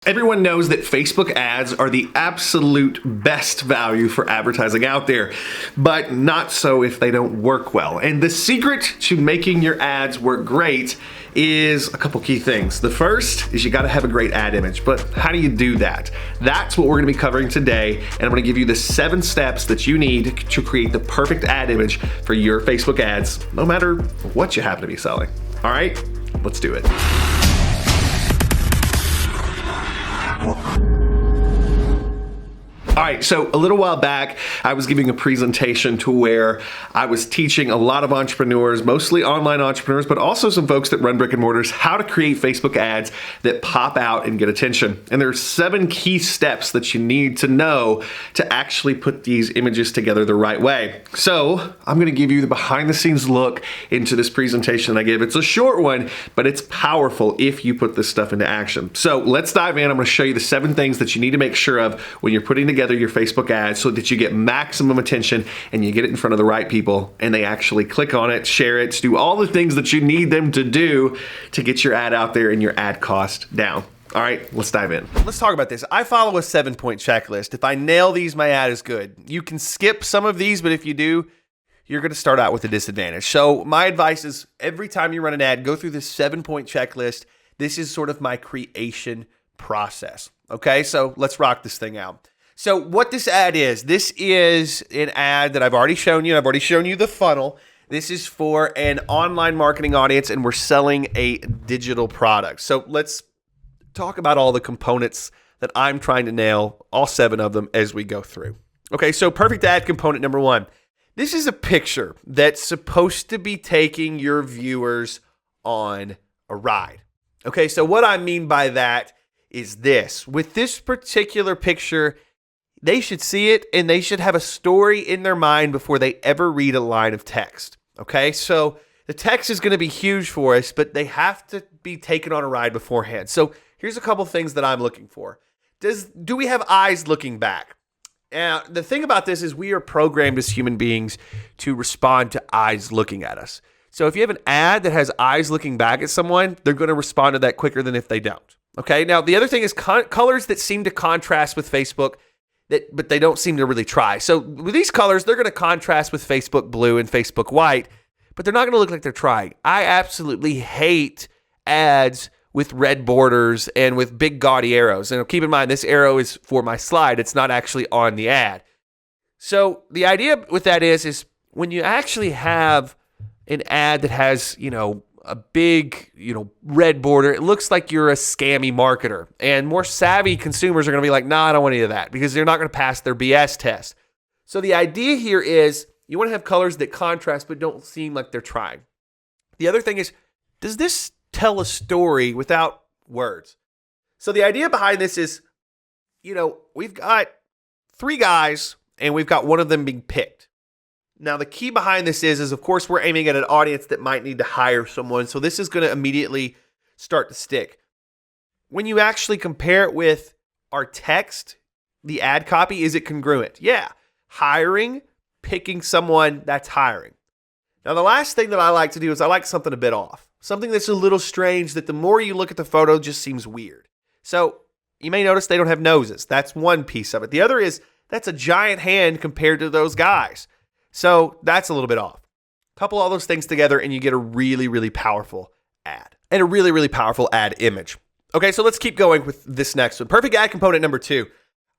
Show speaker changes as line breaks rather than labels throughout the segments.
Everyone knows that Facebook ads are the absolute best value for advertising out there, but not so if they don't work well. And the secret to making your ads work great is a couple key things. The first is you gotta have a great ad image, but how do you do that? That's what we're gonna be covering today, and I'm gonna give you the 7 steps that you need to create the perfect ad image for your Facebook ads, no matter what you happen to be selling. All right, let's do it. All right, so a little while back, I was giving a presentation to where I was teaching a lot of entrepreneurs, mostly online entrepreneurs, but also some folks that run brick and mortars, how to create Facebook ads that pop out and get attention. And there are 7 key steps that you need to know to actually put these images together the right way. So I'm gonna give you the behind the scenes look into this presentation I gave. It's a short one, but it's powerful if you put this stuff into action. So let's dive in. I'm gonna show you the 7 things that you need to make sure of when you're putting together your Facebook ads so that you get maximum attention and you get it in front of the right people and they actually click on it, share it, do all the things that you need them to do to get your ad out there and your ad cost down. All right, let's dive in. Let's talk about this. I follow a 7-point checklist. If I nail these, my ad is good. You can skip some of these, but if you do, you're gonna start out with a disadvantage. So my advice is every time you run an ad, go through this 7-point checklist. This is sort of my creation process. Okay, so let's rock this thing out. So what this ad is an ad that I've already shown you. I've already shown you the funnel. This is for an online marketing audience, and we're selling a digital product. So let's talk about all the components that I'm trying to nail, all 7 of them, as we go through. Okay, so perfect ad component number 1. This is a picture that's supposed to be taking your viewers on a ride. Okay, so what I mean by that is this. With this particular picture, they should see it and they should have a story in their mind before they ever read a line of text. Okay, so the text is going to be huge for us, but they have to be taken on a ride beforehand. So here's a couple things that I'm looking for. Do we have eyes looking back? Now, the thing about this is we are programmed as human beings to respond to eyes looking at us. So if you have an ad that has eyes looking back at someone, they're going to respond to that quicker than if they don't. Okay, now the other thing is colors that seem to contrast with Facebook, but they don't seem to really try. So with these colors, they're going to contrast with Facebook blue and Facebook white, but they're not going to look like they're trying. I absolutely hate ads with red borders and with big gaudy arrows. And keep in mind, this arrow is for my slide. It's not actually on the ad. So the idea with that is when you actually have an ad that has, a big, red border, it looks like you're a scammy marketer. And more savvy consumers are going to be like, nah, I don't want any of that, because they're not going to pass their BS test. So the idea here is you want to have colors that contrast but don't seem like they're trying. The other thing is, does this tell a story without words? So the idea behind this is, we've got 3 guys and we've got one of them being picked. Now, the key behind this is of course, we're aiming at an audience that might need to hire someone. So this is going to immediately start to stick. When you actually compare it with our text, the ad copy, is it congruent? Yeah. Hiring, picking someone, that's hiring. Now, the last thing that I like to do is I like something a bit off. Something that's a little strange that the more you look at the photo just seems weird. So you may notice they don't have noses. That's one piece of it. The other is that's a giant hand compared to those guys. So that's a little bit off. Couple all those things together and you get a really, really powerful ad and a really, really powerful ad image. Okay, so let's keep going with this next one. Perfect ad component number 2.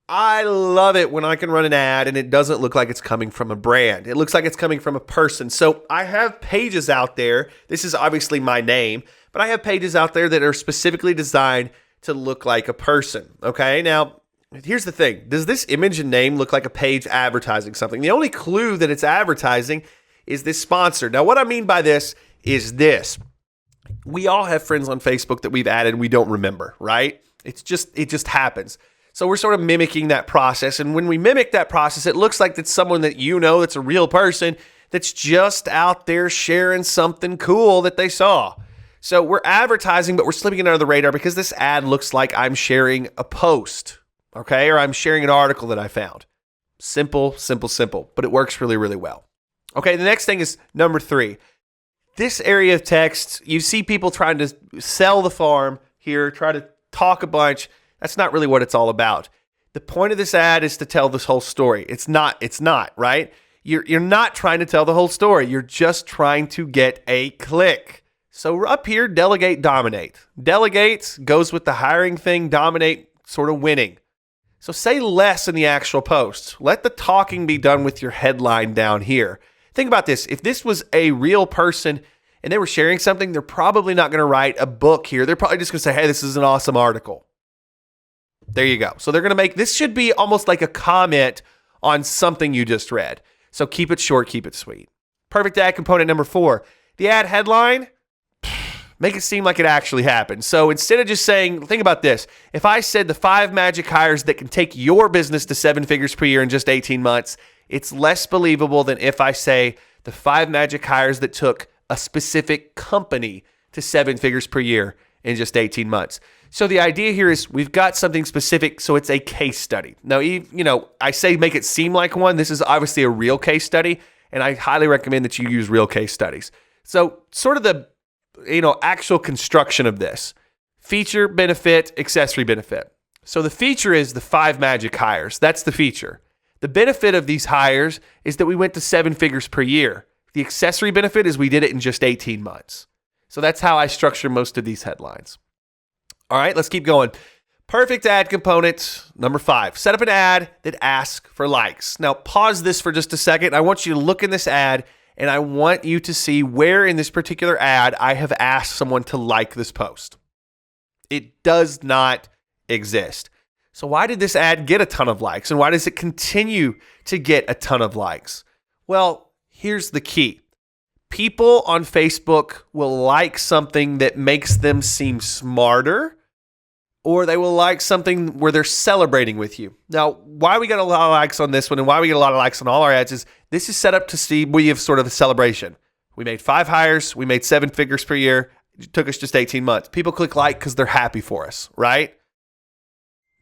I love it when I can run an ad and it doesn't look like it's coming from a brand. It looks like it's coming from a person. So I have pages out there. This is obviously my name, but I have pages out there that are specifically designed to look like a person. Okay, now here's the thing. Does this image and name look like a page advertising something? The only clue that it's advertising is this sponsor. Now, what I mean by this is this. We all have friends on Facebook that we've added and we don't remember, right? It just happens. So we're sort of mimicking that process. And when we mimic that process, it looks like it's someone that that's a real person that's just out there sharing something cool that they saw. So we're advertising, but we're slipping it under the radar because this ad looks like I'm sharing a post. Okay, or I'm sharing an article that I found. Simple, simple, simple, but it works really, really well. Okay, the next thing is number 3. This area of text, you see people trying to sell the farm here, try to talk a bunch. That's not really what it's all about. The point of this ad is to tell this whole story. It's not, right? You're not trying to tell the whole story. You're just trying to get a click. So up here, delegate, dominate. Delegate goes with the hiring thing, dominate, sort of winning. So say less in the actual post. Let the talking be done with your headline down here. Think about this. If this was a real person and they were sharing something, they're probably not going to write a book here. They're probably just going to say, hey, this is an awesome article. There you go. So they're going to make, this should be almost like a comment on something you just read. So keep it short, keep it sweet. Perfect ad component number 4. The ad headline, make it seem like it actually happened. So instead of just saying, think about this. If I said the 5 magic hires that can take your business to 7 figures per year in just 18 months, it's less believable than if I say the 5 magic hires that took a specific company to 7 figures per year in just 18 months. So the idea here is we've got something specific, so it's a case study. Now, I say make it seem like one. This is obviously a real case study, and I highly recommend that you use real case studies. So sort of the actual construction of this. Feature, benefit, accessory benefit. So the feature is the 5 magic hires. That's the feature. The benefit of these hires is that we went to 7 figures per year. The accessory benefit is we did it in just 18 months. So that's how I structure most of these headlines. All right, let's keep going. Perfect ad component number 5. Set up an ad that asks for likes. Now pause this for just a second. I want you to look in this ad and I want you to see where in this particular ad I have asked someone to like this post. It does not exist. So why did this ad get a ton of likes and why does it continue to get a ton of likes? Well, here's the key. People on Facebook will like something that makes them seem smarter, or they will like something where they're celebrating with you. Now, why we got a lot of likes on this one and why we get a lot of likes on all our ads is this is set up to see we have sort of a celebration. We made 5 hires. We made 7 figures per year. It took us just 18 months. People click like because they're happy for us, right?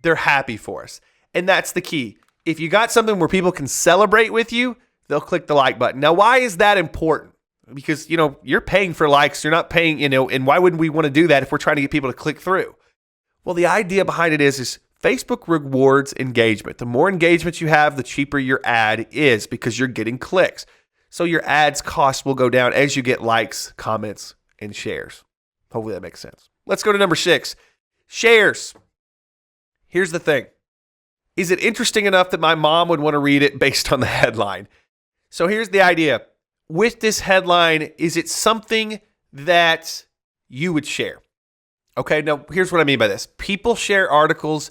They're happy for us. And that's the key. If you got something where people can celebrate with you, they'll click the like button. Now, why is that important? Because, you're paying for likes. You're not paying, and why wouldn't we want to do that if we're trying to get people to click through? Well, the idea behind it is Facebook rewards engagement. The more engagement you have, the cheaper your ad is because you're getting clicks. So your ads cost will go down as you get likes, comments, and shares. Hopefully that makes sense. Let's go to number 6. Shares. Here's the thing. Is it interesting enough that my mom would want to read it based on the headline? So here's the idea. With this headline, is it something that you would share? Okay, now here's what I mean by this. People share articles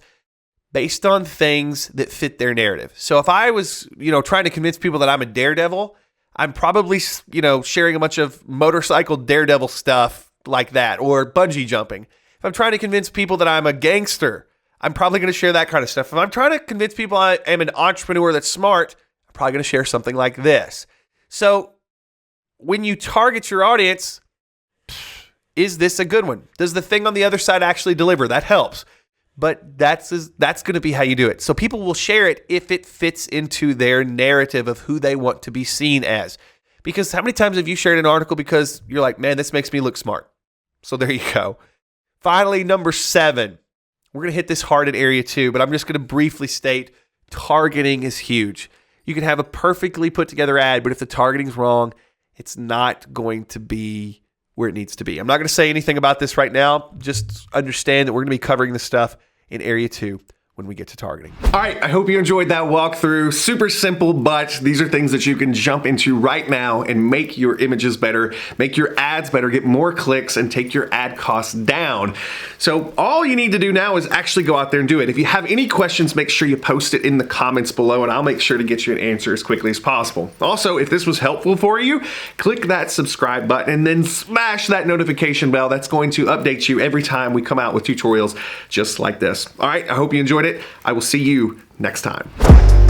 based on things that fit their narrative. So if I was, trying to convince people that I'm a daredevil, I'm probably, sharing a bunch of motorcycle daredevil stuff like that, or bungee jumping. If I'm trying to convince people that I'm a gangster, I'm probably going to share that kind of stuff. If I'm trying to convince people I am an entrepreneur that's smart, I'm probably going to share something like this. So when you target your audience, is this a good one? Does the thing on the other side actually deliver? That helps. But that's going to be how you do it. So people will share it if it fits into their narrative of who they want to be seen as. Because how many times have you shared an article because you're like, man, this makes me look smart? So there you go. Finally, number 7. We're going to hit this hard in area 2, but I'm just going to briefly state targeting is huge. You can have a perfectly put together ad, but if the targeting is wrong, it's not going to be where it needs to be. I'm not going to say anything about this right now. Just understand that we're going to be covering this stuff in area 2 when we get to targeting. All right, I hope you enjoyed that walkthrough. Super simple, but these are things that you can jump into right now and make your images better, make your ads better, get more clicks, and take your ad costs down. So all you need to do now is actually go out there and do it. If you have any questions, make sure you post it in the comments below, and I'll make sure to get you an answer as quickly as possible. Also, if this was helpful for you, click that subscribe button and then smash that notification bell. That's going to update you every time we come out with tutorials just like this. All right, I hope you enjoyed it. I will see you next time.